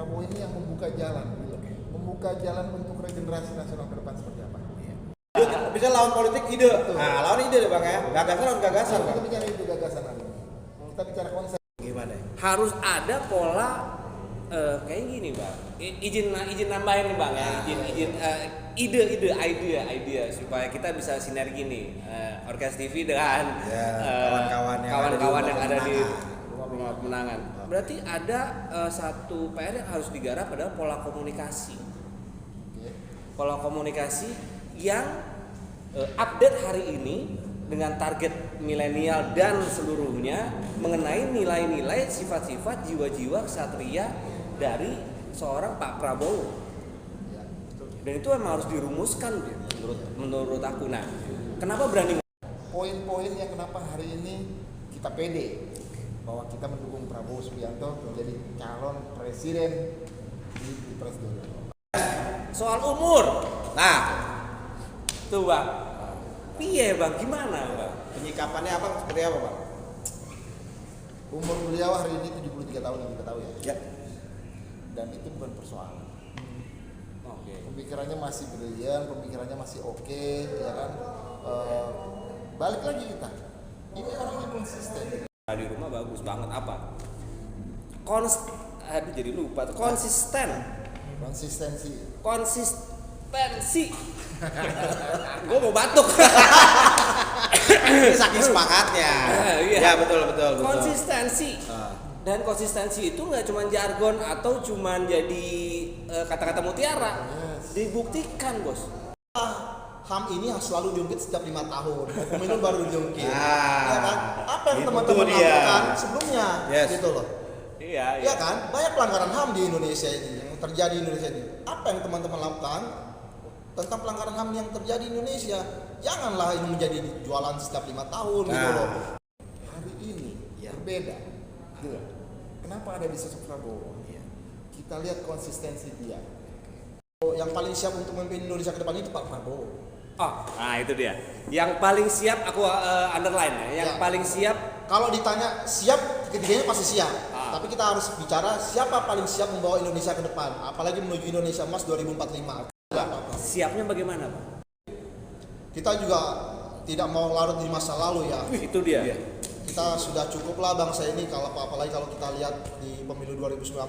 Prabowo ini yang membuka jalan, gitu. Membuka jalan untuk regenerasi nasional ke depan seperti apa? Bisa lawan politik ide. Nah, lawan ide deh Bang ya. Gagasan lawan gagasan. Kita bicara itu gagasan hari ini. Kita bicara konsep. Gimana? Harus ada pola kayak gini Bang. Izin nambahin nih Bang ya. Ide supaya kita bisa sinergi nih. Orkes TV dengan kawan-kawan yang ada di rumah pemenangan. Berarti ada satu PR yang harus digarap adalah pola komunikasi. Pola komunikasi yang update hari ini dengan target milenial dan seluruhnya mengenai nilai-nilai, sifat-sifat, jiwa-jiwa ksatria dari seorang Pak Prabowo. Dan itu memang harus dirumuskan menurut aku. Nah, kenapa berani? Poin-poin yang kenapa hari ini kita pede bahwa kita mendukung Prabowo Subianto menjadi calon presiden di Pilpres 2024. Soal umur. Nah, tuh Bang. Piye Bang, gimana Bang? Penyikapannya apa seperti apa Bang? Umur beliau hari ini 73 tahun yang kita tahu ya. Ya. Dan itu bukan persoalan. Oke. Pemikirannya masih brilian, pemikirannya masih oke, ya kan. Balik lagi kita. Ini orangnya konsisten. Di rumah bagus banget apa? Aduh jadi lupa. Konsistensi. Gue mau batuk. Ini saking semangatnya. Iya. Ya betul. Konsistensi. Dan konsistensi itu nggak cuma jargon atau cuma jadi kata-kata mutiara. Dibuktikan bos. HAM ini selalu diungkit setiap 5 tahun. Pemilu baru diungkit. Ya kan? Apa yang itu teman-teman dia. lakukan sebelumnya? Yes. Gitu loh. Iya. Ya kan? Banyak pelanggaran HAM di Indonesia ini yang terjadi di Indonesia ini. Apa yang teman-teman lakukan tentang pelanggaran HAM yang terjadi di Indonesia? Janganlah ini menjadi jualan setiap 5 tahun gitu loh. Hari ini berbeda. Gitu. Kenapa ada di sosok Prabowo? Kita lihat konsistensi dia. Yang paling siap untuk memimpin Indonesia ke depan itu Pak Prabowo. Nah itu dia. Yang paling siap aku underline ya. Yang paling siap. Kalau ditanya siap, ketiganya pasti siap. Tapi kita harus bicara siapa paling siap membawa Indonesia ke depan, apalagi menuju Indonesia Emas 2045. Siapnya bagaimana Pak? Kita juga tidak mau larut di masa lalu ya. Itu dia. Kita sudah cukup lah bangsa ini apalagi kalau kita lihat di pemilu 2019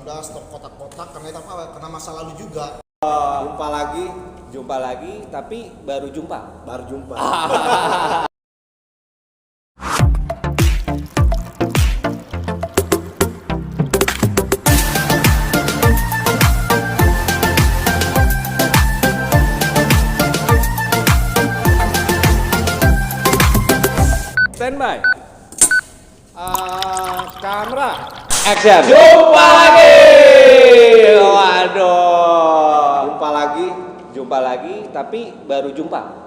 kotak-kotak karena itu apa? Karena masa lalu juga. Jumpa lagi, tapi baru jumpa. Standby. Kamera. Action. Jumpa lagi. Waduh. Jumpa lagi, tapi baru jumpa.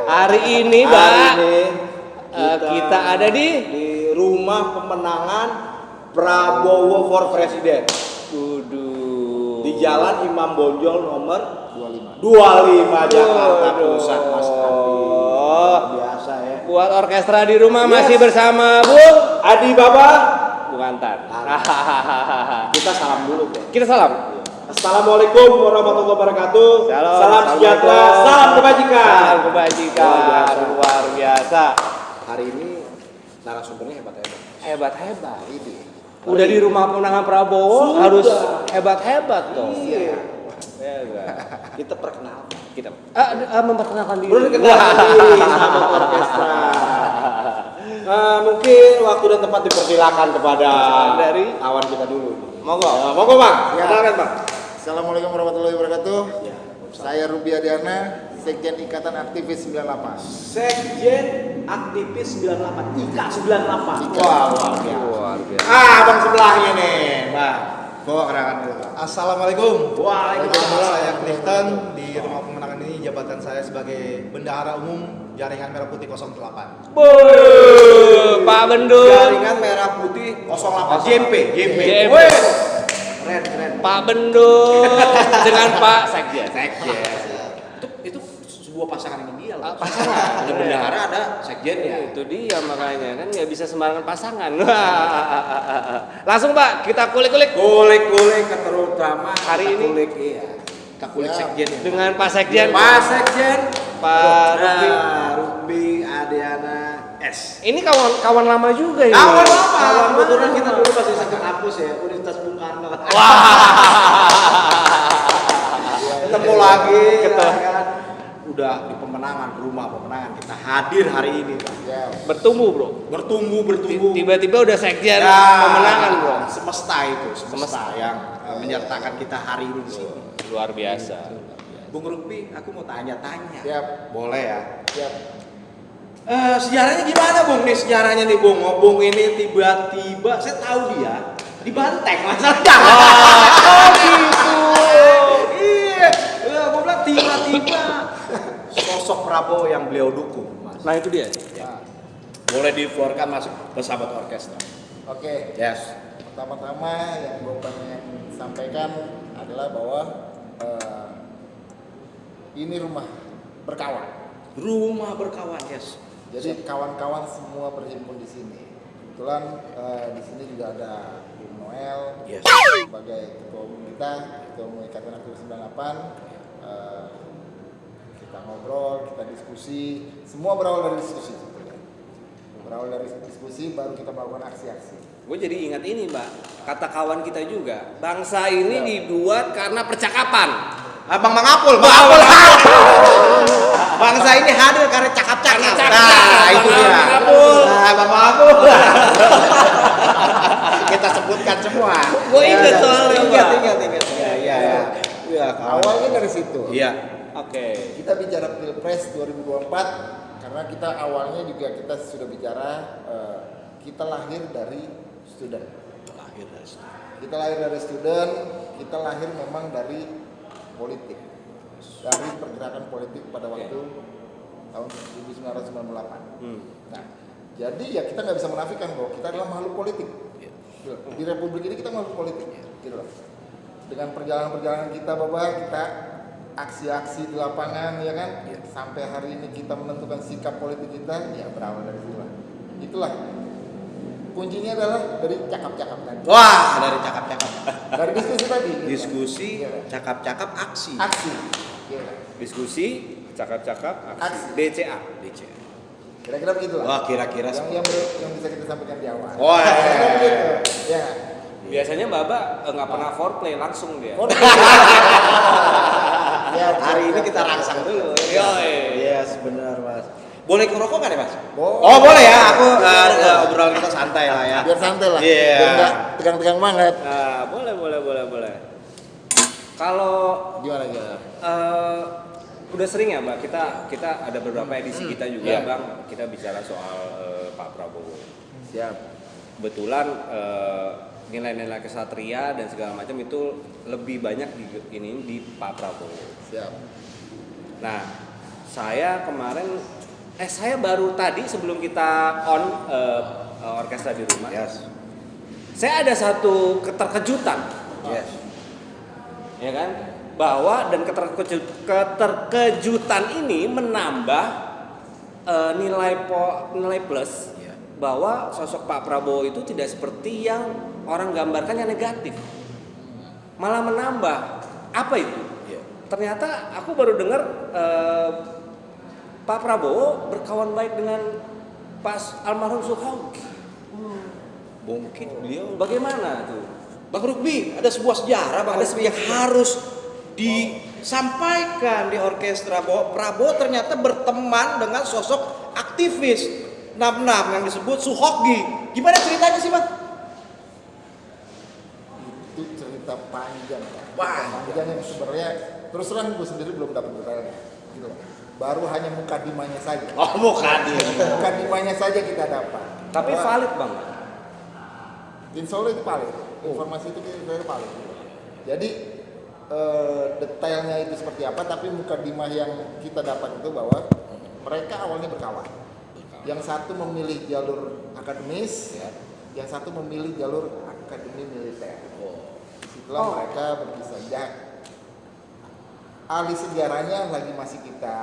Hari ini, Mbak. Kita ada di rumah pemenangan Prabowo for Presiden. Di Jalan Imam Bonjol nomor 25 Jakarta Pusat Mas Adi. Biasa ya. Buat orkestra di rumah masih bersama Bu Adi Baba. Bukan Tan. Kita salam dulu deh. Kita salam. Assalamualaikum warahmatullahi wabarakatuh. Salam sejahtera, salam kebajikan. Luar biasa. Hari ini narasumbernya hebat-hebat. Hebat. Udah di rumah pemenangan Prabowo harus hebat-hebat dong. Iya. Kita perkenalkan. Memperkenalkan diri. Sama orkestra. Mungkin waktu dan tempat dipersilakan kepada dari kawan kita dulu. Monggo Bang. Kenalkan Bang. Assalamualaikum warahmatullahi wabarakatuh. Saya Ruby Adiana, Sekjen Ikatan Aktivis 98. Sekjen Aktivis 98, IKA 98. Wah, luar biasa. Abang sebelahnya nih, Mbak. Bawa kerangan dulu. Assalamualaikum. Waalaikumsalam. Saya Clifton di rumah pemenangan ini jabatan saya sebagai Bendahara Umum Jaringan Merah Putih 08. Pak Bendul. Jaringan Merah Putih 08. JMP. Keren. Pak Bendul dengan Pak Sekjen. Itu sebuah pasangan yang ideal. pasangan. Ada bendahara, ada sekjennya. Itu dia makanya kan nggak bisa sembarangan pasangan. Langsung Pak, kita kulik-kulik. Kulik-kulik terutama Hari ini. kulik iya. Kita kulik sekjen ya. Dengan Pak Sekjen. Pak Sekjen, Pak Rukbi. Rukbi Adiana S. Ini kawan lama juga ini. Kawan lama. Kebetulan kita dulu masih satu kampus ya, Universitas Bung Karno. Wah. Ketemu lagi, Ketemu. kan? Udah di rumah pemenangan kita hadir hari ini, Pak. Ya. Bertumbuh bro. Bertumbuh. Tiba-tiba udah sekjen Ya, pemenangan bro. Semesta itu, semesta yang menyertakan kita hari ini di sini. Luar biasa. Bung Rukbi, aku mau tanya-tanya. Siap. Boleh ya? Siap. Sejarahnya gimana Bung? Nih sejarahnya nih Bung. Bung ini tiba-tiba, saya tahu dia dibanteng masalahnya. Oh gitu. Iya, gue bilang tiba-tiba sosok Prabowo yang beliau dukung, Mas. Nah itu dia. Nah, Boleh diflorkan masuk bersama orkestra. oke. Yes. Pertama-tama yang gue pengen sampaikan adalah bahwa ini rumah berkawan. Rumah berkawan, yes. Jadi kawan-kawan semua berhimpun di sini. Kebetulan di sini juga ada Bung Noel Yes. sebagai ketua umum kita, ketua umum Ikatan Aktivis 98. Kita ngobrol, kita diskusi, semua berawal dari diskusi. Berawal dari diskusi, baru kita melakukan aksi-aksi. Gue jadi ingat ini Mbak, kata kawan kita juga. Bangsa ini dibuat karena percakapan. Bang Apul. Bangsa ini hadir karena cakap-cakap. Nah, itu dia. Bang Apul. Nah, Bang Apul. Kita sebutkan semua. Gue ingat soalnya, Pak. Ingat. Iya. Awalnya dari situ. Iya. Oke. Kita bicara Pilpres 2024 karena kita awalnya juga kita sudah bicara kita lahir dari student. Kita lahir dari student, kita lahir memang dari politik. Dari pergerakan politik pada waktu tahun 1998. Nah, jadi ya kita nggak bisa menafikan bahwa kita adalah makhluk politik. Di Republik ini kita makhluk politik, gitu loh. Dengan perjalanan-perjalanan kita, Bapak, kita aksi-aksi di lapangan, ya kan? Sampai hari ini kita menentukan sikap politik kita, ya berawal dari itulah. Itulah kuncinya adalah dari cakap-cakap tadi. Wah, dari cakap-cakap. Dari diskusi tadi. gitu. Diskusi, Iya. cakap-cakap, aksi. Aksi. Iya. Diskusi, cakap-cakap, Aksi. aksi. DCA. Kira-kira begitu lah. Wah, kira-kira yang bisa kita sampaikan di awal. Wah, Kira-kira begitu. Ya. Biasanya Baba nggak pernah foreplay langsung dia. Ya, hari ini kita rangsang dulu. Yoi. Yes, benar, Mas. Boleh ngerokok nggak nih, Mas? Boleh. Oh, boleh ya. Aku obrolan kita santai lah ya. Biar santai lah. Iya. Biar nggak tegang-tegang banget. Nah, boleh. Kalau Gimana? udah sering ya Mbak, kita ada beberapa edisi kita juga Iya. Bang, kita bicara soal Pak Prabowo. Siap. Kebetulan nilai-nilai kesatria dan segala macam itu lebih banyak di Pak Prabowo. Siap. Nah, saya kemarin saya baru tadi sebelum kita on orkestra di rumah. Yes. Saya ada satu keterkejutan. Yes. Ya kan? Bahwa dan keterkejutan ini menambah nilai plus bahwa sosok Pak Prabowo itu tidak seperti yang orang gambarkan yang negatif, malah menambah. Apa itu? Ternyata aku baru dengar Pak Prabowo berkawan baik dengan Pak almarhum Soeharto. Mungkin beliau Bagaimana tuh? Bang Rukbi, ada sebuah sejarah Bang Rukbi yang harus disampaikan di orkestra bahwa Prabowo ternyata berteman dengan sosok aktivis NAM yang disebut Suhoki. Gimana ceritanya sih, Bang? Itu cerita panjang. Panjang yang sebenarnya terus terang gue sendiri belum dapat detailnya. Gitu loh. Baru hanya mukadimahnya saja. Oh, Mukadimahnya saja kita dapat. Tapi Bahwa valid Bang. Insya Allah itu valid. Informasi itu kita valid. Jadi detailnya itu seperti apa, tapi mukadimah yang kita dapat itu bahwa mereka awalnya berkawan. Yang satu memilih jalur akademis, yang satu memilih jalur akademi militer. Disitulah mereka berpisah. Ahli sejarahnya lagi masih kita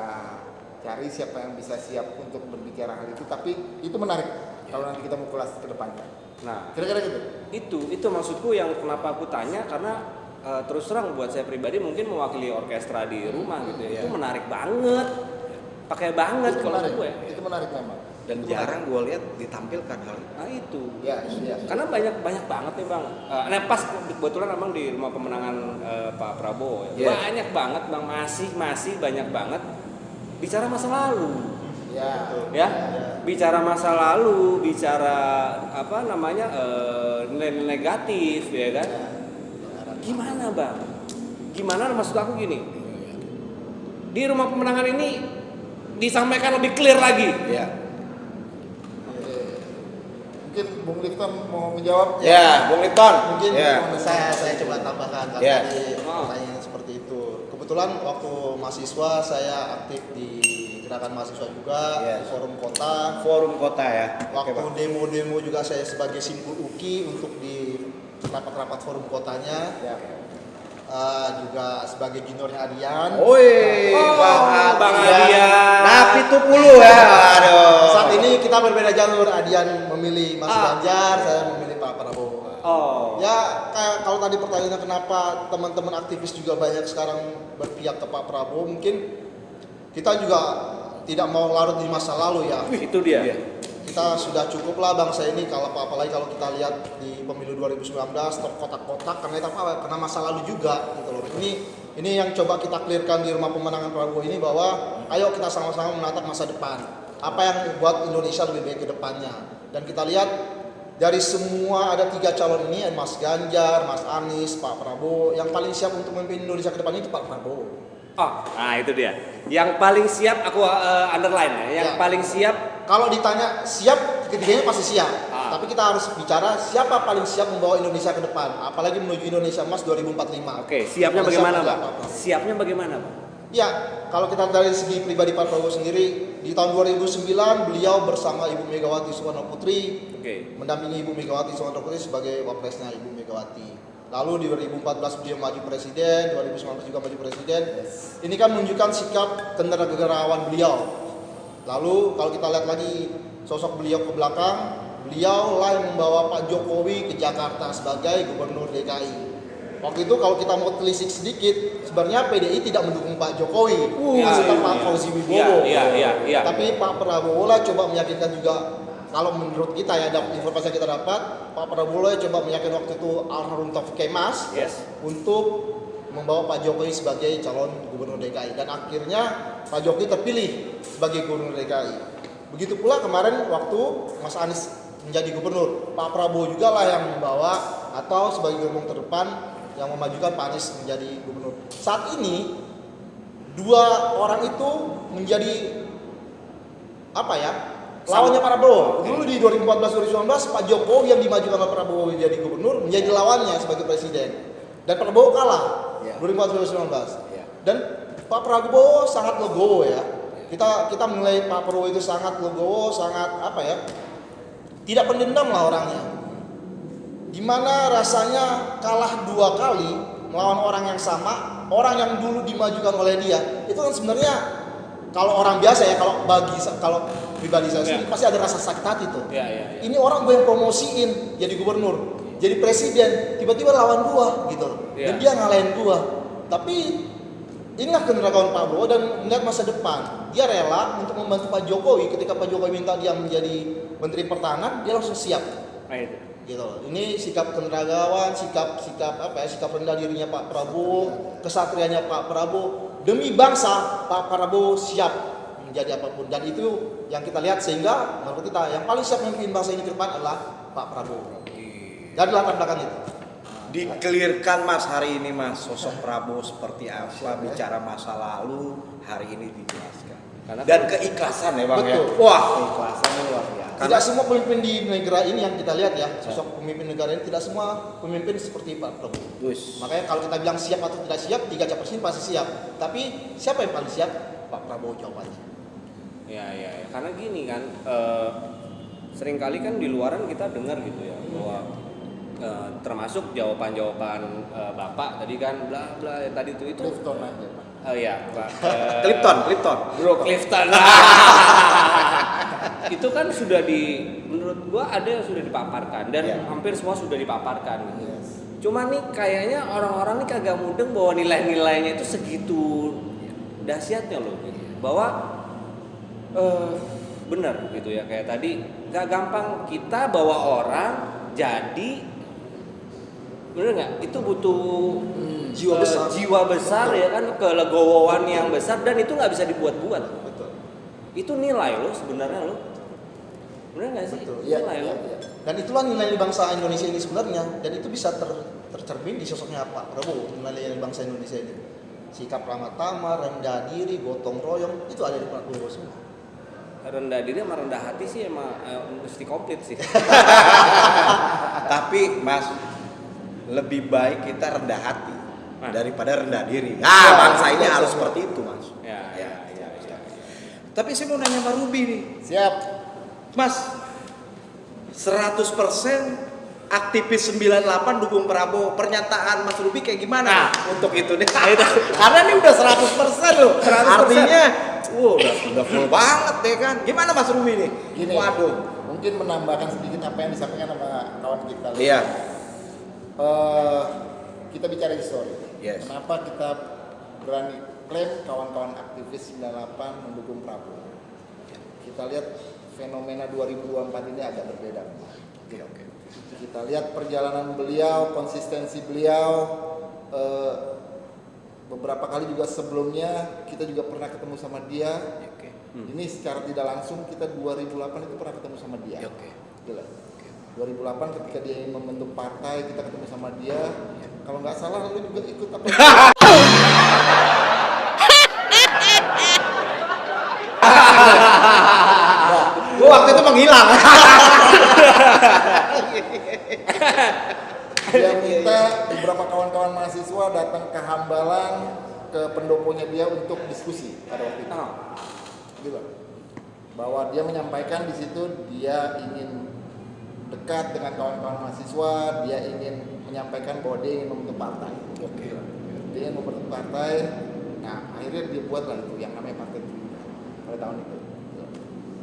cari siapa yang bisa siap untuk berbicara hal itu. Tapi itu menarik kalau nanti kita mau kelas ke depannya. Nah, Kira-kira gitu. itu maksudku yang kenapa aku tanya karena terus terang buat saya pribadi mungkin mewakili orkestra di rumah gitu ya. Itu menarik banget. Pakai banget Itu kalau menarik. gue. Itu menarik memang. Dan jarang gue lihat ditampilkan hal itu. Nah itu. Ya. Karena banyak banget nih bang. Nah pas kebetulan emang di rumah pemenangan Pak Prabowo ya. Yeah. Banyak banget bang, masih banyak banget bicara masa lalu. Ya, bicara masa lalu, bicara apa namanya nilai negatif ya kan. Gimana bang? Gimana maksud aku gini? Di rumah pemenangan ini disampaikan lebih clear lagi. Ya. Mungkin Bung Lifton mau menjawab? Ya, Bung Lipton. Mungkin Ya. saya coba tambahkan karena Ya. tadi pertanyaan seperti itu. Kebetulan waktu mahasiswa saya aktif di gerakan mahasiswa juga, Ya. di forum kota. Forum kota ya. Waktu Oke, Pak. demo-demo juga saya sebagai simpul UKI untuk di rapat-rapat forum kotanya. Ya. Juga sebagai juniornya Adian. Woi, Bang Adian. Napi Tupulu ya. Aduh. Saat ini kita berbeda jalur. Adian memilih Mas Ganjar, saya memilih Pak Prabowo. Oh. Ya, kayak kalau tadi pertanyaannya kenapa teman-teman aktivis juga banyak sekarang berpihak ke Pak Prabowo, mungkin kita juga tidak mau larut di masa lalu ya. Itu dia. Kita sudah cukup lah bangsa ini kalau apalagi kalau kita lihat di pemilu 2019 terkotak-kotak karena itu apa? Karena masa lalu juga gitu loh. Ini yang coba kita clearkan di rumah pemenangan Prabowo ini bahwa ayo kita sama-sama menatap masa depan. Apa yang buat Indonesia lebih baik ke depannya. Dan kita lihat dari semua ada 3 calon ini, Mas Ganjar, Mas Anies, Pak Prabowo, yang paling siap untuk memimpin Indonesia ke depan itu Pak Prabowo. Oh, nah itu dia. Yang paling siap aku underline ya. Yang Ya. paling siap. Kalau ditanya siap, ketiganya pasti siap. Ah. Tapi kita harus bicara siapa paling siap membawa Indonesia ke depan, apalagi menuju Indonesia Emas 2045. Oke, siapnya Paling bagaimana siap bang? adalah Pak Prabowo. Siapnya bagaimana bang? Ya, kalau kita dari segi pribadi Pak Prabowo sendiri, di tahun 2009 beliau bersama Ibu Megawati Soekarno Putri Oke. mendampingi Ibu Megawati Soekarno Putri sebagai wapresnya Ibu Megawati. Lalu di 2014 beliau maju presiden, 2019 juga maju presiden. Ini kan menunjukkan sikap kenegarawan beliau. Lalu kalau kita lihat lagi sosok beliau ke belakang, beliau lah yang membawa Pak Jokowi ke Jakarta sebagai gubernur DKI. Waktu itu kalau kita mau telisik sedikit, sebenarnya PDI tidak mendukung Pak Jokowi, maksudnya Pak Fauzi Wibowo. Iya. Tapi Pak Prabowo lah coba meyakinkan juga. Kalau menurut kita ya, informasi yang kita dapat, Pak Prabowo lah coba meyakinkan waktu itu almarhum Taufik Kemas Yes. untuk membawa Pak Jokowi sebagai calon gubernur DKI. Dan akhirnya Pak Jokowi terpilih sebagai gubernur DKI. Begitu pula kemarin waktu Mas Anies menjadi gubernur, Pak Prabowo juga lah yang membawa atau sebagai gerbong terdepan yang memajukan Pak Anies menjadi gubernur. Saat ini 2 orang itu menjadi apa ya? Lawannya Pak Prabowo. Dulu di 2014-2019 Pak Jokowi yang dimajukan oleh Prabowo menjadi gubernur menjadi lawannya sebagai presiden. Dan Pak Prabowo kalah 2014-2019. Dan Pak Prabowo sangat legowo ya. Kita menilai Pak Prabowo itu sangat legowo, sangat apa ya? Tidak pendendam lah orangnya. Gimana rasanya kalah 2 kali melawan orang yang sama, orang yang dulu dimajukan oleh dia. Itu kan sebenarnya kalau orang biasa ya, kalau pribadi saya sendiri pasti ada rasa sakit hati tuh. Iya. Ini orang gue yang promosiin jadi gubernur, jadi presiden, tiba-tiba lawan gua gitu. Dan dia ngalahin gua. Tapi inilah kenegarawan Pak Prabowo dan melihat masa depan. Dia rela untuk membantu Pak Jokowi ketika Pak Jokowi minta dia menjadi Menteri Pertahanan, dia langsung siap. Nah itu. Gitu. Ini sikap kenegarawan, sikap rendah dirinya Pak Prabowo, kesatrianya Pak Prabowo. Demi bangsa, Pak Prabowo siap menjadi apapun. Dan itu yang kita lihat sehingga menurut kita yang paling siap memimpin bangsa ini ke depan adalah Pak Prabowo. Dan latar belakang itu. Dikelirkan Mas hari ini Mas, sosok Prabowo seperti apa, bicara masa lalu hari ini dijelaskan. Dan keikhlasan ya Bang. Betul. Ya. Wah, keikhlasannya luar biasa. Tidak semua pemimpin di negara ini yang kita lihat ya, sosok pemimpin negara ini tidak semua pemimpin seperti Pak Prabowo. Makanya kalau kita bilang siap atau tidak siap, 3 capres ini pasti siap. Tapi siapa yang paling siap? Pak Prabowo jawabannya. Ya. Karena gini kan, seringkali kan di luaran kita dengar gitu ya bahwa termasuk jawaban-jawaban Bapak tadi kan bla bla tadi itu Lifton aja, Pak. Oh iya, Pak. Clifton. Bro Clifton. Itu kan sudah menurut gua ada yang sudah dipaparkan dan hampir semua sudah dipaparkan. Cuma nih kayaknya orang-orang nih kagak mudeng bahwa nilai-nilainya itu segitu dahsyatnya loh. Bahwa benar gitu ya, kayak tadi gak gampang kita bawa orang jadi, bener nggak? Itu butuh jiwa besar ya kan, kelegowoan yang besar, dan itu nggak bisa dibuat-buat. Betul. Itu nilai lo sebenarnya lo, bener nggak sih? Betul. Nilai lo. Dan itulah nilai bangsa Indonesia ini sebenarnya, dan itu bisa tercermin di sosoknya Pak Prabowo. Nilai bangsa Indonesia ini, sikap ramah tamah, rendah diri, gotong royong, itu ada di Pak Prabowo semua. Rendah diri sama rendah hati sih emang mesti komplit sih. Tapi Mas, lebih baik kita rendah hati daripada rendah diri. Bangsa ini harus seperti itu, Mas. Ya. Tapi saya mau nanya Mas Ruby nih. Siap. Mas, 100% aktivis 98 dukung Prabowo. Pernyataan Mas Ruby kayak gimana untuk itu nih? Karena ini udah 100% loh. 100%. Artinya udah full banget ya kan. Gimana Mas Ruby nih? Gini, Waduh. mungkin menambahkan sedikit apa yang disampaikan sama kawan kita. Iya. Kita bicara histori. Yes. Kenapa kita berani klaim kawan-kawan aktivis 98 mendukung Prabowo? Kita lihat fenomena 2024 ini agak berbeda. Oke. Kita lihat perjalanan beliau, konsistensi beliau. Beberapa kali juga sebelumnya kita juga pernah ketemu sama dia. Ini secara tidak langsung kita 2008 itu pernah ketemu sama dia. Gila. 2008 ketika dia ingin membentuk partai, kita ketemu sama dia. Kalau nggak salah lu juga ikut apa? Gua waktu itu menghilang. Dia minta beberapa kawan-kawan mahasiswa datang ke Hambalang, ke pendoponya dia untuk diskusi pada waktu itu. Gitu. Bahwa dia menyampaikan di situ dia ingin dekat dengan kawan-kawan mahasiswa, dia ingin menyampaikan bahwa dia ingin membentuk partai. Dia ingin membentuk partai. Nah, akhirnya dia buatlah itu yang namanya Partai Gerindra pada tahun itu.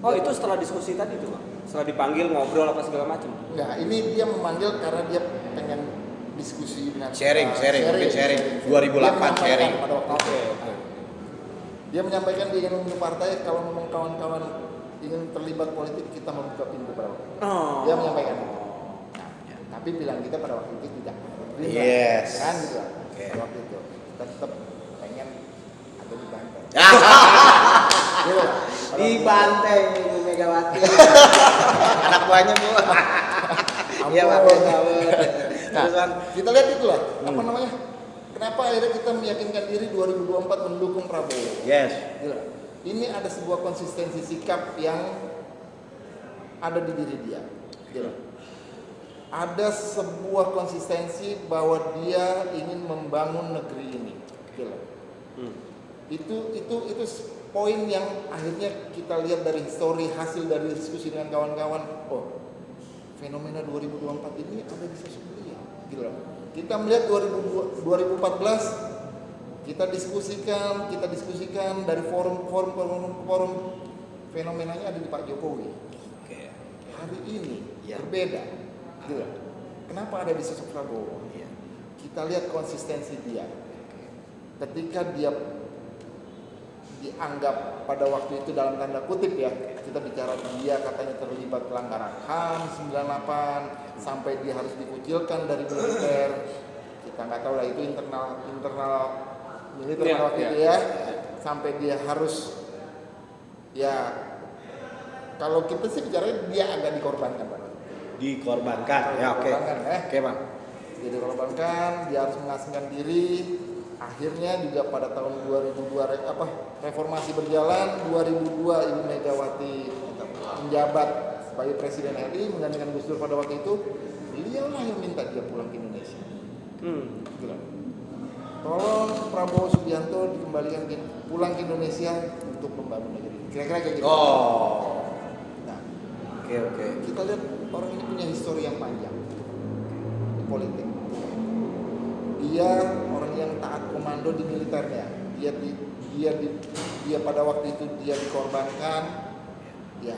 Oh, itu setelah diskusi tadi tuh, Bang? Setelah dipanggil ngobrol apa segala macam? Enggak, ini dia memanggil karena dia pengen diskusi dengan Sharing. 2008 sharing. Pada waktu itu. Dia menyampaikan dia ingin membentuk partai, kalau memang kawan-kawan ingin terlibat politik, kita membuka pintu pada waktu itu. Dia menyampaikan itu. Nah, tapi bilang kita pada waktu itu tidak. Yes. Kan gitu. Pada waktu itu kita tetap pengen ada di Banten. Gitu. Dibantai Ibu Megawati. Anak buahnya Bu. Iya Pak. Nah, kita lihat itulah apa namanya? Kenapa akhirnya kita meyakinkan diri 2024 mendukung Prabowo? Yes. Gila. Ini ada sebuah konsistensi sikap yang ada di diri dia. Gila. Ada sebuah konsistensi bahwa dia ingin membangun negeri ini. Gila. Itu poin yang akhirnya kita lihat dari histori, hasil dari diskusi dengan kawan-kawan. Oh, fenomena 2024 ini ada di sosok beliau. Gila. Kita melihat 2014 kita diskusikan dari forum fenomenanya ada di Pak Jokowi. Hari ini berbeda. Gila. Kenapa ada di sosok Prabowo? Kita lihat konsistensi dia. Ketika dia dianggap pada waktu itu dalam tanda kutip ya, kita bicara dia katanya terlibat pelanggaran HAM 98 sampai dia harus dikucilkan dari militer. Kita nggak tahu lah itu internal militer pada waktu itu ya, sampai dia harus ya, kalau kita sih bicara dia agak dikorbankan Pak. Dikorbankan. Ya oke. Oke Bang. Dia dikorbankan, dia harus mengasingkan diri. Akhirnya juga pada tahun 2002 reformasi berjalan, 2002 Ibu Megawati menjabat sebagai Presiden RI menggantikan Gus Dur pada waktu itu. Beliaulah yang minta dia pulang ke Indonesia. Tolong Prabowo Subianto dikembalikan pulang ke Indonesia untuk membangun negeri. Kira-kira kayak gitu. Nah, Oke. kita lihat orang ini punya histori yang panjang di politik. Dia orang yang taat komando di militernya. dia pada waktu itu dia dikorbankan. Ya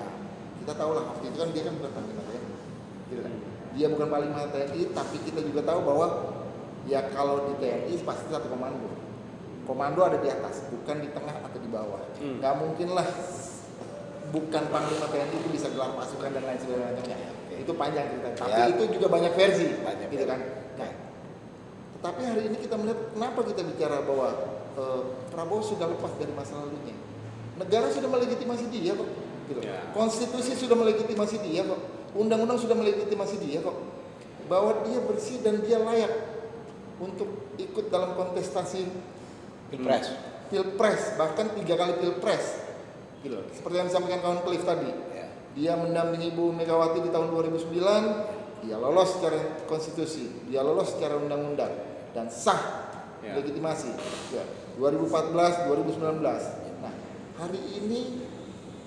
kita tahu lah waktu itu kan dia kan bukan panglima TNI, gitu kan. Dia bukan panglima TNI, tapi kita juga tahu bahwa ya kalau di TNI pasti satu komando. Komando ada di atas, bukan di tengah atau di bawah. Nggak mungkin lah bukan panglima TNI itu bisa gelar pasukan dan lain sebagainya. Itu panjang cerita. Tapi itu juga banyak versi, gitu kan. Nah, tetapi hari ini kita melihat kenapa kita bicara bahwa Prabowo sudah lepas dari masa lalunya. Negara sudah melegitimasi dia kok. Gitu. Konstitusi sudah melegitimasi dia kok. Undang-undang sudah melegitimasi dia kok. Bahwa dia bersih dan dia layak untuk ikut dalam kontestasi Pilpres, bahkan 3 kali Pilpres. Gitu. Seperti yang disampaikan kawan Cliff tadi. Dia mendampingi Ibu Megawati di tahun 2009, dia lolos secara konstitusi, dia lolos secara undang-undang dan sah legitimasi. 2014, 2019. Nah, hari ini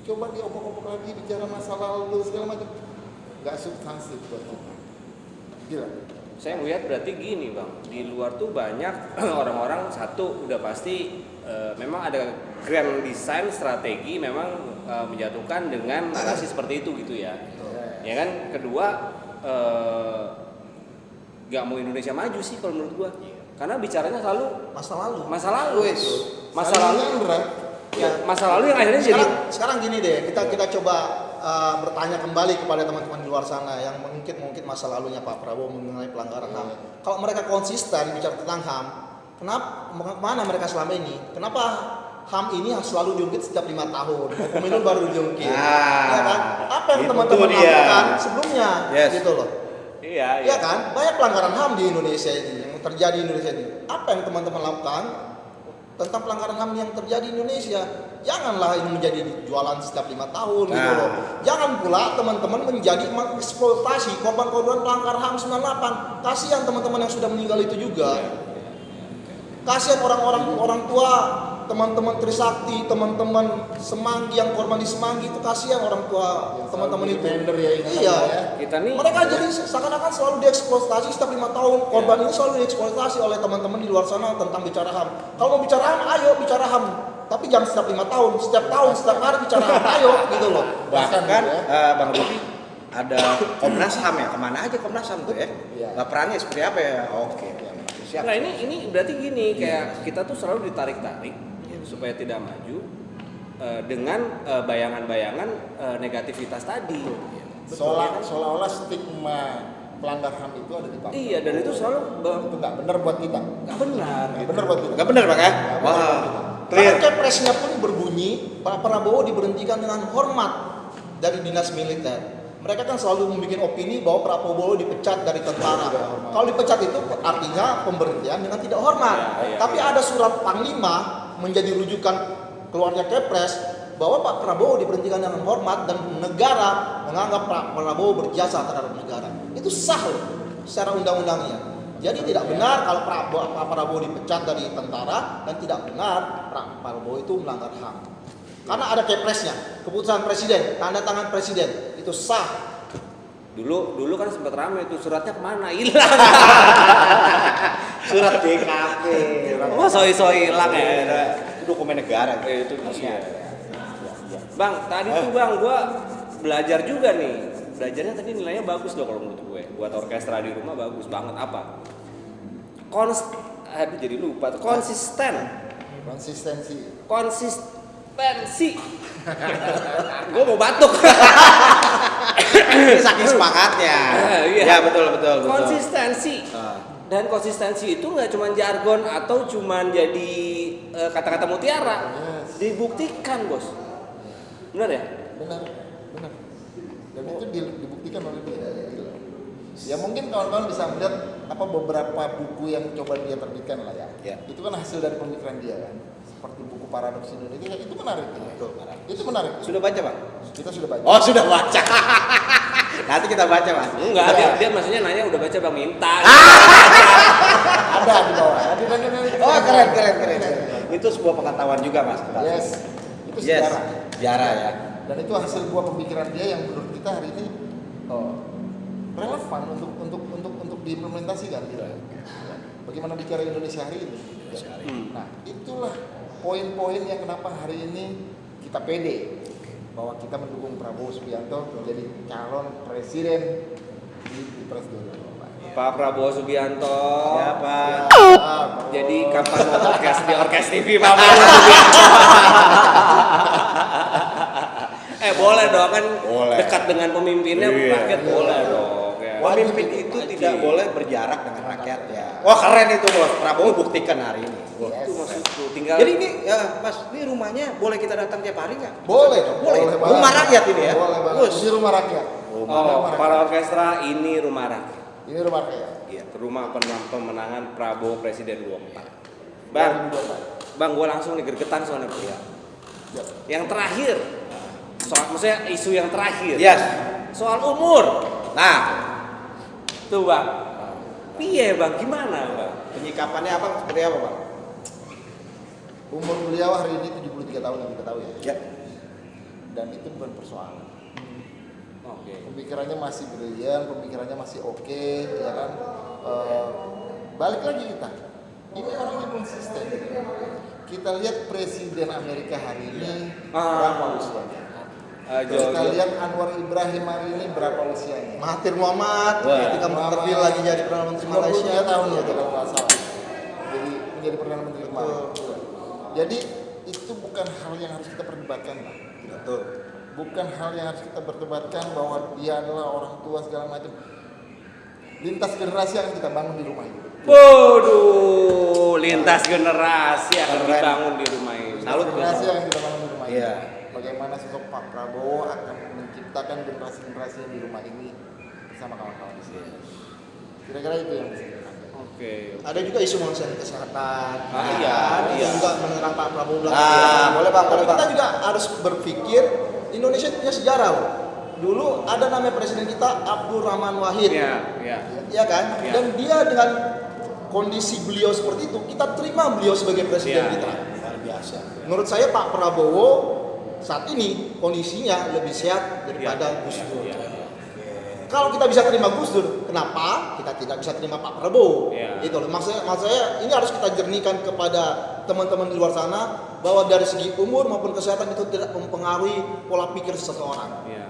coba diopok-opok lagi bicara masa lalu segala macam, nggak substansif buat kita. Gila. Saya melihat berarti gini bang, di luar tuh banyak orang-orang satu udah pasti memang ada grand design strategi memang menjatuhkan dengan narasi seperti itu gitu ya. Ya kan. Kedua nggak mau Indonesia maju sih kalau menurut gua. Karena bicaranya selalu Masa lalu. Masa lalu yang akhirnya jadi. Sekarang gini deh, kita coba bertanya kembali kepada teman-teman di luar sana yang mungkin masa lalunya Pak Prabowo mengenai pelanggaran HAM. Kalau mereka konsisten bicara tentang HAM, mana mereka selama ini? Kenapa HAM ini selalu diungkit setiap 5 tahun? Pemilu baru diungkit. Ya kan? Apa yang teman-teman lakukan sebelumnya? Gitu loh. Iya kan? Banyak pelanggaran HAM di Indonesia ini yang terjadi di Indonesia ini. Apa yang teman-teman lakukan tentang pelanggaran HAM yang terjadi di Indonesia? Janganlah ini menjadi jualan setiap 5 tahun gitu loh. Jangan pula teman-teman menjadi mengeksploitasi korban-korban pelanggaran HAM 98. Kasihan teman-teman yang sudah meninggal itu juga. Kasihan orang tua, teman-teman Trisakti, teman-teman Semanggi yang korban di Semanggi itu kasihan orang tua teman-teman itu. Iya. Kita nih Mereka jadi seakan-akan selalu dieksploitasi setiap 5 tahun. Korban ini selalu dieksploitasi oleh teman-teman di luar sana tentang bicara HAM. Kalau mau bicara HAM, ayo bicara HAM. Tapi jangan setiap 5 tahun, setiap hari bicara HAM, ayo gitu loh. Bahkan Bang Bobi ada Komnas HAM ya, kemana aja Komnas HAM tuh ya? Perannya seperti apa ya? Oke. Siap. Nah ini berarti gini, kayak kita tuh selalu ditarik-tarik supaya tidak maju dengan bayangan-bayangan negativitas tadi. Seolah-olah stigma pelanggar HAM itu ada di Papua. Iya, dan itu selalu itu nggak benar buat kita. nggak benar. Nggak benar buat kita. Nggak benar Bang ya? Wah. Karena Kepresnya pun berbunyi Pak Prabowo diberhentikan dengan hormat dari dinas militer. Mereka kan selalu membuat opini bahwa Prabowo dipecat dari tentara. Kalau dipecat itu artinya pemberhentian dengan tidak hormat. Tapi ada surat Panglima menjadi rujukan keluarnya Kepres bahwa Pak Prabowo diberhentikan dengan hormat dan negara menganggap Pak Prabowo berjasa terhadap negara. Itu sah loh secara undang-undangnya. Jadi tidak benar kalau Pak Prabowo dipecat dari tentara dan tidak benar Pak Prabowo itu melanggar HAM. Karena ada Kepresnya, keputusan presiden, tanda tangan presiden, itu sah. Dulu kan sempat ramai itu suratnya kemana? Hilang. Surat DKP. Oh, soi hilang ya. Itu dokumen negara. Itu iya. Bang, tadi tuh Bang, gua belajar juga nih. Belajarnya tadi nilainya bagus loh kalau menurut gue. Buat orkestra di rumah bagus banget. Apa? Jadi lupa. Konsistensi. Gue mau batuk. Ini saking semangatnya. Iya. Ya betul. Konsistensi. Dan konsistensi itu nggak cuma jargon atau cuma jadi kata-kata mutiara. Dibuktikan bos. Benar ya? Benar. Dan itu dibuktikan oleh dia. Ya mungkin kawan-kawan bisa melihat apa beberapa buku yang coba dia terbitkan lah ya. Itu kan hasil dari pemikiran dia kan. Seperti buku Paradoks Indonesia itu menarik. Itu menarik. Sudah baca Pak? Kita sudah baca. Oh sudah baca. Nanti kita baca Mas. Enggak, dia maksudnya nanya udah baca Bang, minta. Ada di bawah. Oh keren. Itu sebuah pengetahuan juga Mas. Yes. Itu sejarah. Sejarah ya. Dan itu hasil buah pemikiran dia yang menurut kita hari ini relevan untuk diimplementasikan gitu. Bagaimana bicara Indonesia hari ini. Nah, itulah poin-poin yang kenapa hari ini kita pede bahwa kita mendukung Prabowo Subianto menjadi calon presiden di Pilpres 2024. Pak Prabowo Subianto. Ya, Pak. Jadi kapan mau podcast di Orkes TV Pak Prabowo Subianto? Boleh dong kan Boleh. dekat dengan pemimpinnya, Iya. rakyat boleh dong. Ya. Pemimpin itu tidak boleh berjarak dengan rakyatnya. Wah keren itu bos, Prabowo buktikan hari ini. Yes. Itu maksudku. Tinggal Jadi ini ya, Mas, ini rumahnya boleh kita datang tiap hari nggak? Boleh dong. Boleh. banget. Rumah rakyat ini ya? Boleh banget. Bus. Ini rumah rakyat. para orkestra ini rumah rakyat. Ini rumah rakyat. Iya, rumah pemenangan Prabowo Presiden 24. Bang, 2024. Bang, gue langsung nih gregetan soalnya ya. Ya. Yang terakhir, maksudnya isu yang terakhir. Yes. Soal umur. Nah, Tuh Bang. Piye Bang, gimana Bang? penyikapannya apa seperti apa, Bang? Umur beliau hari ini 73 tahun yang kita tahu ya. Ya. Dan itu bukan persoalan. Oke. Pemikirannya masih brilian, pemikirannya masih oke, ya kan. Balik lagi kita. Ini orangnya konsisten. Kita lihat Presiden Amerika hari ini berapa usianya. Kita lihat Anwar Ibrahim hari ini berapa usianya. Mahathir Muhammad Wah. ketika terpilih lagi jadi Perdana Menteri Malaysia 53 tahun ya kalau nggak salah. Jadi menjadi Perdana Menteri kemarin. Jadi itu bukan hal yang harus kita perdebatkan, Pak. Betul. Bukan hal yang harus kita perdebatkan bahwa dia adalah orang tua segala macam. Lintas generasi yang kita bangun di rumah ini. Waduh, lintas generasi akan Keren. dibangun di rumah ini. Salut, Generasi yang kita bangun di rumah ini. Iya. Bagaimana sosok Pak Prabowo akan menciptakan generasi-generasi yang di rumah ini bersama kawan-kawan di sini. Kira-kira itu yang bisa kita lakukan. Oke. Ada juga isu mengenai kesehatan. Iya, Ada iya. juga menyerang Pak Prabowo Ah, belakang. boleh, Bang, boleh, Kita Bang. juga harus berpikir Indonesia punya sejarah loh. Dulu ada namanya presiden kita Abdul Rahman Wahid. Iya, iya. Iya kan? Iya. Dan dia dengan kondisi beliau seperti itu, kita terima beliau sebagai presiden Iya, kita. iya. Luar biasa. Menurut saya Pak Prabowo saat ini kondisinya lebih sehat daripada Iya, Gus iya, Dur. iya. Kalau kita bisa terima Gus Dur, kenapa kita tidak bisa terima Pak Prabowo? Iya. Itu loh. Maksud saya ini harus kita jernihkan kepada teman-teman di luar sana bahwa dari segi umur maupun kesehatan itu tidak mempengaruhi pola pikir seseorang. Iya.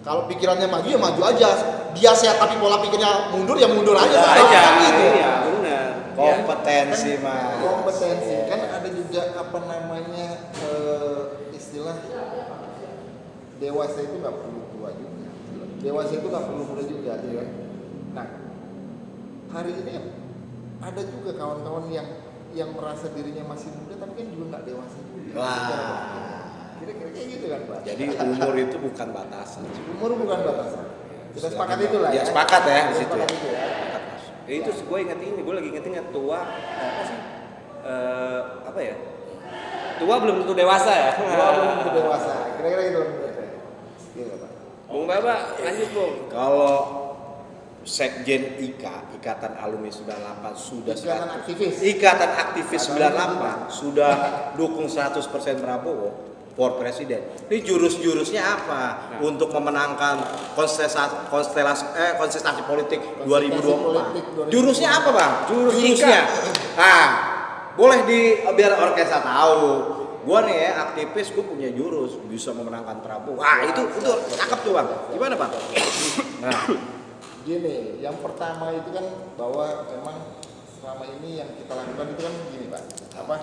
Kalau pikirannya maju ya maju aja. Dia sehat tapi pola pikirnya mundur ya mundur aja. Aja, Kan gitu. iya, benar. Kompetensi, Mas. Kompetensi kan ada juga apa namanya istilah dewasa itu nggak perlu tua juga, dewasa itu nggak perlu muda juga, gitu kan. Nah hari ini ada juga kawan-kawan yang merasa dirinya masih muda tapi kan juga nggak dewasa juga. Wah. Kira-kira kayak gitu kan Pak. Jadi umur itu bukan batasan. Umur bukan batasan. Kita sepakat itulah Ya, sepakat ya di Kita situ. sepakat itu ya. Itu gue inget ini, gue lagi inget tua apa sih? Apa ya? Tua belum tentu dewasa ya. Gua belum tentu dewasa. Kira-kira gitu menurut saya. Gitu Pak. Bung Baba, lanjut Bung. Kalau Sekjen Ikatan Alumni 98 sudah Ikatan aktivis. Ikatan Aktivis Ikatan 98 sudah dukung 100% Prabowo for presiden. Ini jurus-jurusnya apa untuk memenangkan konsentrasi politik 2024? Jurusnya apa, Bang? Jurusnya. Nah, boleh biar orkestra tahu. Gua nih ya aktivis, gua punya jurus bisa memenangkan Prabowo. Wah, itu cakep tuh, Bang. Gimana, Bang? Nah, Gini, yang pertama itu kan bahwa memang selama ini yang kita lakukan itu kan gini Pak, apa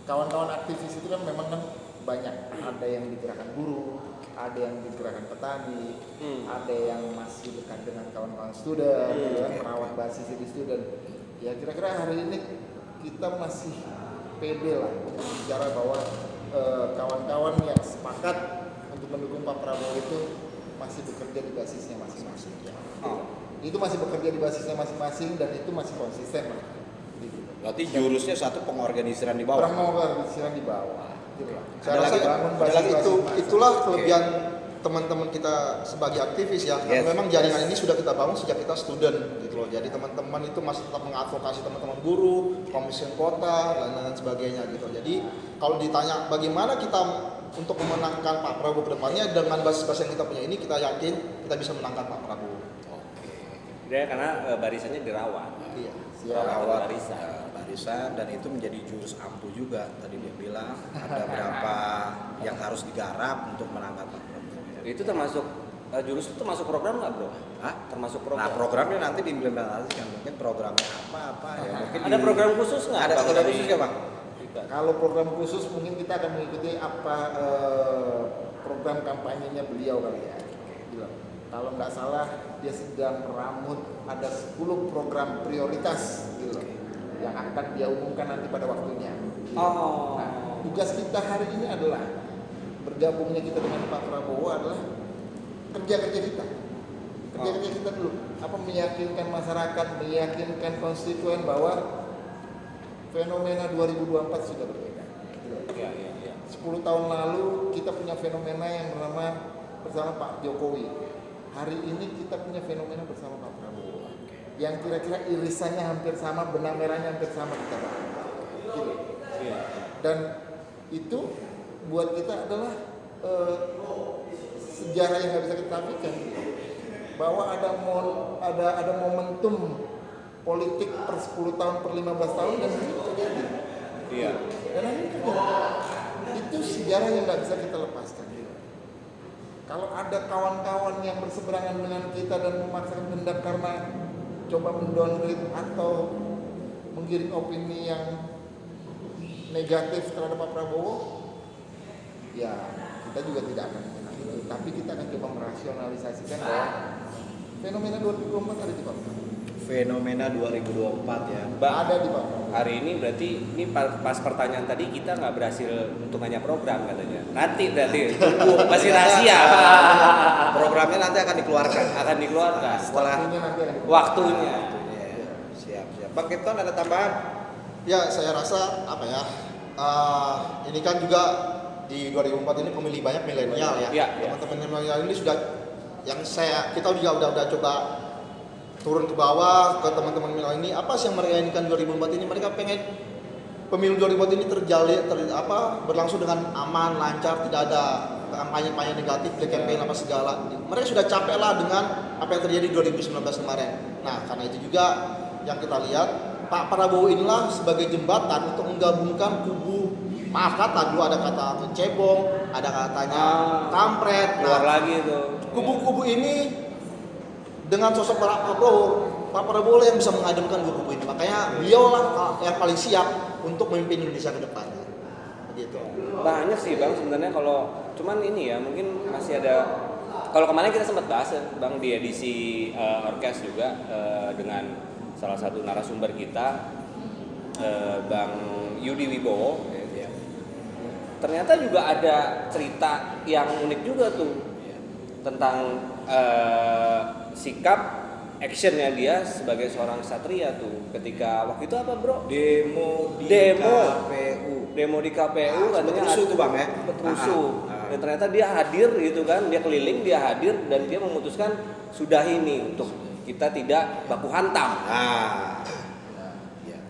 kawan-kawan aktivis itu kan memang kan banyak, ada yang digerakkan buruh, ada yang digerakkan petani, ada yang masih dekat dengan kawan-kawan student, gitu kan, merawat basis di student. Ya kira-kira hari ini kita masih pede lah untuk bicara bahwa kawan-kawan yang sepakat untuk mendukung Pak Prabowo itu masih bekerja di basisnya masing-masing. Itu masih bekerja di basisnya masing-masing dan itu masih konsisten mereka. Gitu. berarti jurusnya satu pengorganisiran di bawah. Orang mau organisasinya di bawah. Gitu lah. Saya Cara rasa bangun ada lagi basis-basis masing-masing. itulah kelebihan teman-teman kita sebagai aktivis ya. Yes. Memang jaringan ini sudah kita bangun sejak kita student gitu loh. Jadi teman-teman itu masih tetap mengadvokasi teman-teman buruh, komisi kota dan lain sebagainya gitu. Jadi kalau ditanya bagaimana kita untuk memenangkan Pak Prabowo ke depannya dengan basis-basis yang kita punya ini kita yakin kita bisa menangkan Pak Prabowo. Dia karena barisannya dirawat. Iya. Siap. Rawat barisan. desain dan itu menjadi jurus ampuh juga. Tadi dia bilang ada berapa yang harus digarap untuk menangkap program. Itu termasuk jurus itu termasuk program nggak bro? Hah? Termasuk program? Nah programnya nanti diimplementasikan, mungkin programnya apa ya mungkin Ada program khusus nggak? ada program khusus ya bang? Kalau program khusus mungkin kita akan mengikuti apa program kampanyenya beliau kali ya. Gitu. Kalau nggak salah dia sedang meramut ada 10 program prioritas gitu, yang akan dia umumkan nanti pada waktunya. Oh. Nah, tugas kita hari ini adalah bergabungnya kita dengan Pak Prabowo adalah kerja-kerja kita. Kerja-kerja kita dulu. Apa meyakinkan masyarakat, meyakinkan konstituen bahwa fenomena 2024 sudah berbeda. Iya. 10 tahun lalu kita punya fenomena yang bernama bersama Pak Jokowi. Hari ini kita punya fenomena bersama Pak Prabowo. Yang kira-kira irisannya hampir sama, benang merahnya hampir sama kita. Gitu. Iya. Dan itu buat kita adalah sejarah yang nggak bisa kita tafikan. Bahwa ada momentum politik per 10 tahun, per 15 tahun dan itu terjadi. Iya. Dan itu sejarah yang nggak bisa kita lepaskan. Kalau ada kawan-kawan yang berseberangan dengan kita dan memaksakan kehendak karena coba mendowngrade atau menggiring opini yang negatif terhadap Pak Prabowo, ya kita juga tidak akan mengenal itu. Tapi kita akan coba merasionalisasikan bahwa fenomena 2024 ada di Pak Prabowo. Fenomena 2024 ya. Ada di Pak Prabowo. Hari ini berarti ini pas pertanyaan tadi kita nggak berhasil untuk nanya program katanya. Nanti berarti masih rahasia. Programnya nanti akan dikeluarkan. Akan dikeluarkan Setelah Waktunya nanti akan waktunya. Siap. Bang Kipton ada tambahan? Ya, saya rasa apa ya? Ini kan juga di 2004 ini pemilih banyak milenial ya. Iya. Teman-teman milenial ini sudah kita juga udah coba turun ke bawah ke teman-teman milenial ini, apa sih yang mereka inginkan 2004 ini? Mereka pengen pemilu 2004 ini berlangsung dengan aman, lancar, tidak ada kampanye-kampanye negatif, black campaign apa segala. Mereka sudah capek lah dengan apa yang terjadi 2019 kemarin. Nah, karena itu juga yang kita lihat Pak Prabowo inilah sebagai jembatan untuk menggabungkan kubu, maaf kata dulu ada kata cebong, ada katanya kampret. Keluar lagi itu. Kubu-kubu ini dengan sosok Pak Prabowo yang bisa mengademkan kubu ini. Makanya beliau lah yang paling siap untuk memimpin Indonesia ke depannya. Begitu. Banyak sih Bang sebenarnya, kalau cuman ini ya mungkin masih ada. Kalau kemarin kita sempat bahas Bang di edisi Orkes juga dengan salah satu narasumber kita Bang Yudi Wibowo. Ternyata juga ada cerita yang unik juga tuh tentang sikap actionnya dia sebagai seorang ksatria tuh ketika waktu itu apa bro? Demo di KPU katanya Petrusu tuh bang ya? Petrusu. Dan ternyata dia hadir gitu kan, dia keliling, dia hadir dan dia memutuskan sudah ini untuk kita tidak baku hantam.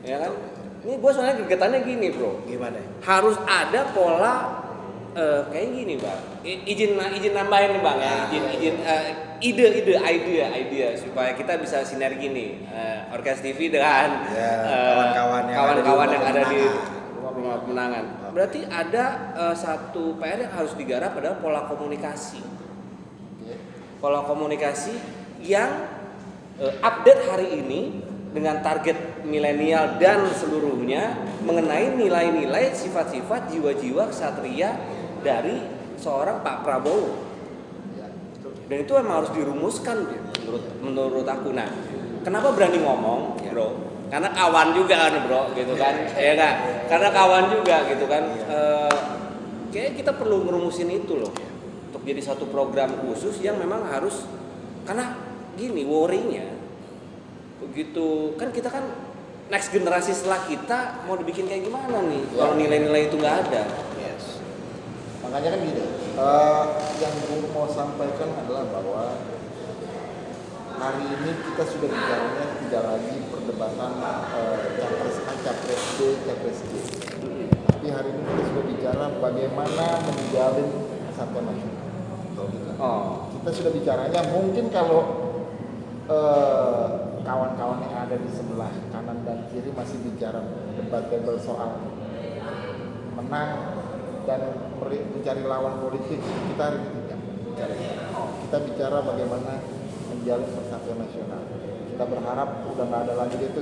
Ya kan? Ini gue soalnya kegiatannya gini bro. Gimana? Harus ada pola kayak gini bang. Izin nambahin nih bang ya. Ide supaya kita bisa sinergi nih. Orkes TV dengan kawan-kawan yang ada di rumah pemenangan. Berarti ada satu PR yang harus digarap adalah pola komunikasi. Pola komunikasi yang update hari ini dengan target milenial dan seluruhnya mengenai nilai-nilai, sifat-sifat, jiwa-jiwa ksatria dari seorang Pak Prabowo. Dan itu memang harus dirumuskan menurut aku. Nah, kenapa berani ngomong, bro? Karena kawan juga kan, bro, gitu kan? Ya kan? Karena kawan juga, gitu kan? Kayaknya kita perlu ngerumusin itu loh, untuk jadi satu program khusus yang memang harus, karena gini, worry-nya begitu kan, kita kan next generasi setelah kita mau dibikin kayak gimana nih kalau nilai-nilai itu nggak ada. Makanya kan gini, yang gue mau sampaikan adalah bahwa hari ini kita sudah bicaranya tidak lagi perdebatan capres A, capres B, capres C. Tapi hari ini kita sudah bicara bagaimana menjalin persatuan nasional. Kita sudah bicaranya mungkin kalau kawan-kawan yang ada di sebelah sebelah kanan dan kiri masih bicara debatable soal menang dan mencari lawan politik, kita hari ini tidak bicara. Kita bicara bagaimana menjalin persatuan nasional. Kita berharap udah nggak ada lagi itu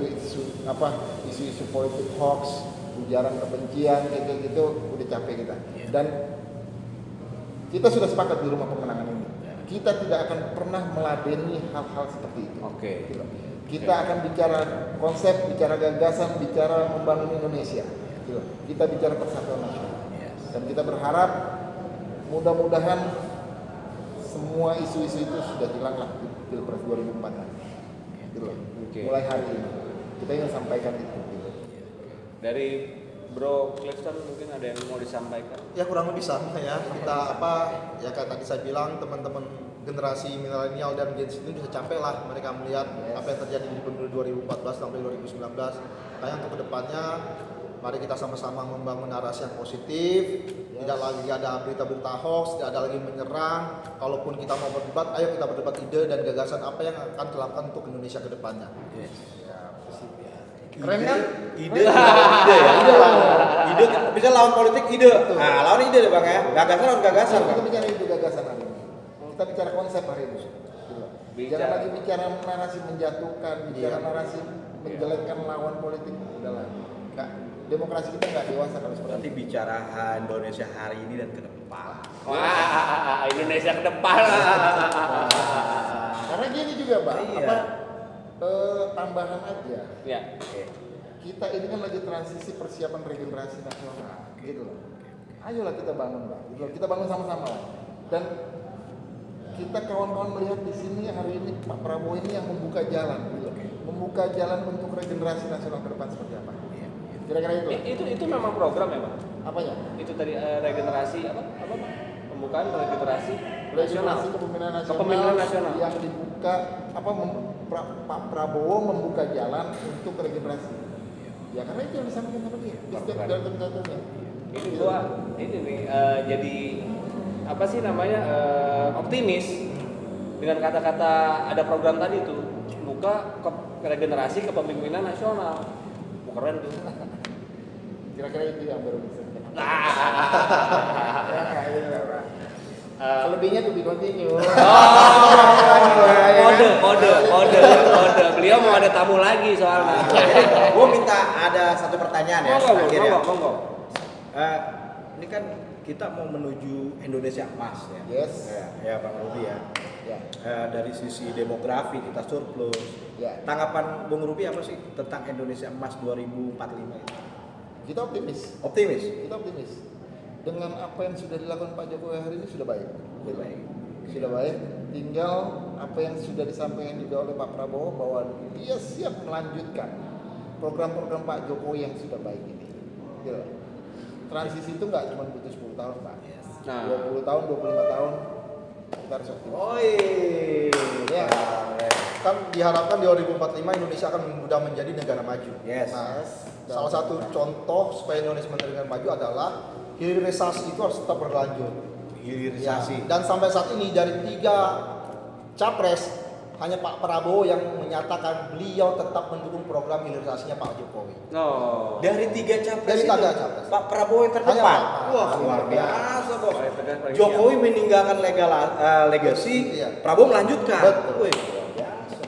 isu-isu politik hoax, ujaran kebencian kayak gitu, udah capek kita. Dan kita sudah sepakat di rumah pemenangan ini. Kita tidak akan pernah meladeni hal-hal seperti itu. Gitu. Kita akan bicara konsep, bicara gagasan, bicara membangun Indonesia. Gitu. Kita bicara persatuan nasional. Dan kita berharap mudah-mudahan semua isu-isu itu sudah hilanglah di Pilpres 2004 nanti. Gitu. Mulai hari ini kita ingin sampaikan itu. Gitu. Dari Bro Clifton mungkin ada yang mau disampaikan? Ya kurang lebih sama ya. Kita ya kayak tadi saya bilang, teman-teman generasi milenial dan Gen Z ini bisa capek lah mereka melihat apa yang terjadi di pemilu 2014 sampai 2019. Kayak untuk kedepannya mari kita sama-sama membangun narasi yang positif. Tidak lagi ada berita-berita hoax, tidak ada lagi menyerang. Kalaupun kita mau berdebat, ayo kita berdebat ide dan gagasan apa yang akan dilakukan untuk Indonesia ke depannya. Keren kan? Ide bisa lawan politik ide. Nah, lawan ide deh Bang ya. Gagasan lawan gagasan. Kita bicara itu gagasan hari ini. Kita bicara konsep hari ini. Jangan lagi bicara narasi menjatuhkan, bicara narasi menjelekkan lawan politik. Udahlah. Enggak. Demokrasi kita nggak dewasa kalau seperti Nanti itu. bicara Indonesia hari ini dan ke depan. Wah, Indonesia ke depan. Karena gini juga, Bang. Iya. Tambahan aja. Ya. Kita ini kan lagi transisi persiapan regenerasi nasional, gitu loh. Ayolah kita bangun, Bang. Gitu loh. Kita bangun sama-sama lah. Dan kita kawan-kawan melihat di sini hari ini Pak Prabowo ini yang membuka jalan, gitu loh. Membuka jalan untuk regenerasi nasional ke depan seperti apa? Kira-kira itu. Itu memang program ya, Bang? Apanya? Itu tadi regenerasi apa Bang? Pembukaan regenerasi nasional. Kepemimpinan nasional yang dibuka Pak Prabowo membuka jalan untuk regenerasi. Ya karena itu yang disampaikan sama dia di setiap pidatonya. Ini gua ini nih jadi apa sih namanya optimis dengan kata-kata ada program tadi tuh buka regenerasi kepemimpinan nasional. Keren tuh. Kira-kira itu yang baru bisa kita. Selebihnya to be continue. Kode. Beliau mau ada tamu lagi soalnya. Gue minta ada satu pertanyaan ya. Monggo. Ini kan kita mau menuju Indonesia emas ya. Yes. Ya Bang Ruby ya. Dari sisi demografi kita surplus. Ya. Tanggapan Bung Ruby apa sih tentang Indonesia emas 2045 itu? Kita optimis. Optimis. Kita optimis. Dengan apa yang sudah dilakukan Pak Jokowi hari ini sudah baik. Sudah baik. Tinggal apa yang sudah disampaikan juga oleh Pak Prabowo bahwa dia siap melanjutkan program-program Pak Jokowi yang sudah baik ini. Gitu. Transisi itu nggak cuma butuh 10 tahun, Pak. 20 tahun, 25 tahun kita harus optimis. Ya. Kan diharapkan di 2045 Indonesia akan sudah menjadi negara maju. Yes. Nah, salah satu contoh supaya Indonesia menjadi negara maju adalah hilirisasi itu harus tetap berlanjut. Hilirisasi. Dan sampai saat ini dari 3 capres hanya Pak Prabowo yang menyatakan beliau tetap mendukung program hilirisasinya Pak Jokowi. Dari 3 capres Dari itu, 3 capres. Pak Prabowo yang terdepan. Hanya Wah, luar biasa kok. Paling Jokowi meninggalkan legacy, Iya. Prabowo melanjutkan. Betul. Wih, luar biasa.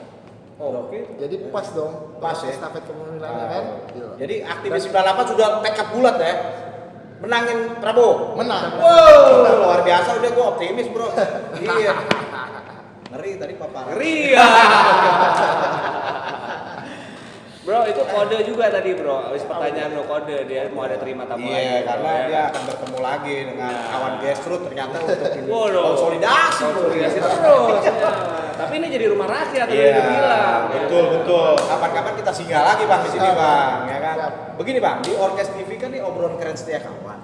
Oke. Jadi pas dong. Pas ya. Estafet kepemimpinan kan. Gitu. Jadi aktivis 98 sudah tekad bulat ya. Menangin Prabowo. Menang. Wow, luar biasa, udah gua optimis, Bro. Iya. Ngeri tadi paparan. Ngeri ya. Bro, itu kode juga tadi, Bro. Habis pertanyaan lo kode, dia mau ada terima tamu lagi. Iya, karena dia akan bertemu lagi dengan kawan grassroots ternyata untuk ini. Waduh. Konsolidasi, Konsolidasi terus. Ya. Tapi ini jadi rumah rakyat tadi Iya, udah bilang. betul. Kapan-kapan kita singgah lagi Bang di sini Siap. Bang, ya kan? Siap. Begini Bang, di Orkes TV kan ini obrolan keren setia kawan.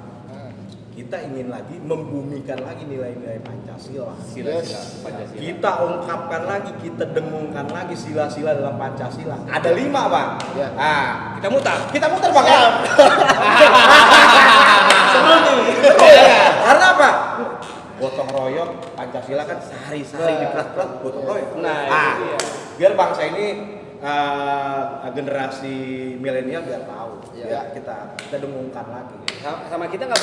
Kita ingin lagi membumikan lagi nilai-nilai Pancasila. Sila-sila Pancasila. Kita ungkapkan lagi, kita dengungkan lagi sila-sila dalam Pancasila. Ada 5 Bang. Ya. Nah, Kita mutar. kita muter Bang ya. Seru nih. Karena apa? Gotong royong Pancasila kan sehari-hari di plat-plat gotong royong. Nah, itu dia. Biar bangsa ini generasi milenial biar tahu, Iya. ya kita dengungkan lagi. Sama kita nggak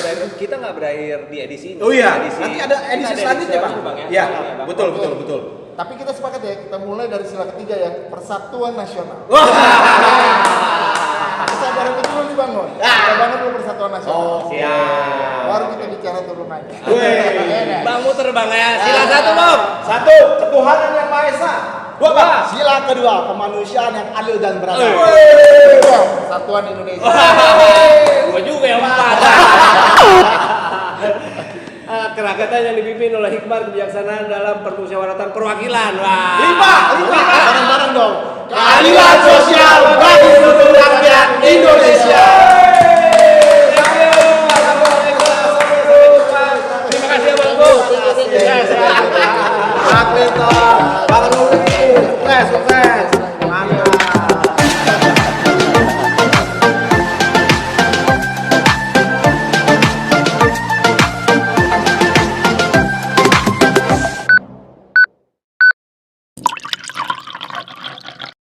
berakhir di edisi ini. Oh iya, Edisi- nanti ada kita edisi selanjutnya bang. ya. Iya, Bang. betul. Tapi kita sepakat ya, kita mulai dari sila ketiga ya, persatuan nasional. Kesadaran itu dulu dibangun. Kita bangun dulu persatuan nasional. Siap. Baru kita bicara turunannya. Wih. Bang muter bang ya. Sila satu bang. Satu, ketuhanan yang Maha Esa. Dua, Bang. Sila kedua, kemanusiaan yang adil dan beradab. Kedua, persatuan Indonesia. Gua juga yang empat. Kerakyatan yang dipimpin oleh hikmah kebijaksanaan dalam permusyawaratan perwakilan. Wah. Lima. Bareng-bareng dong. Keadilan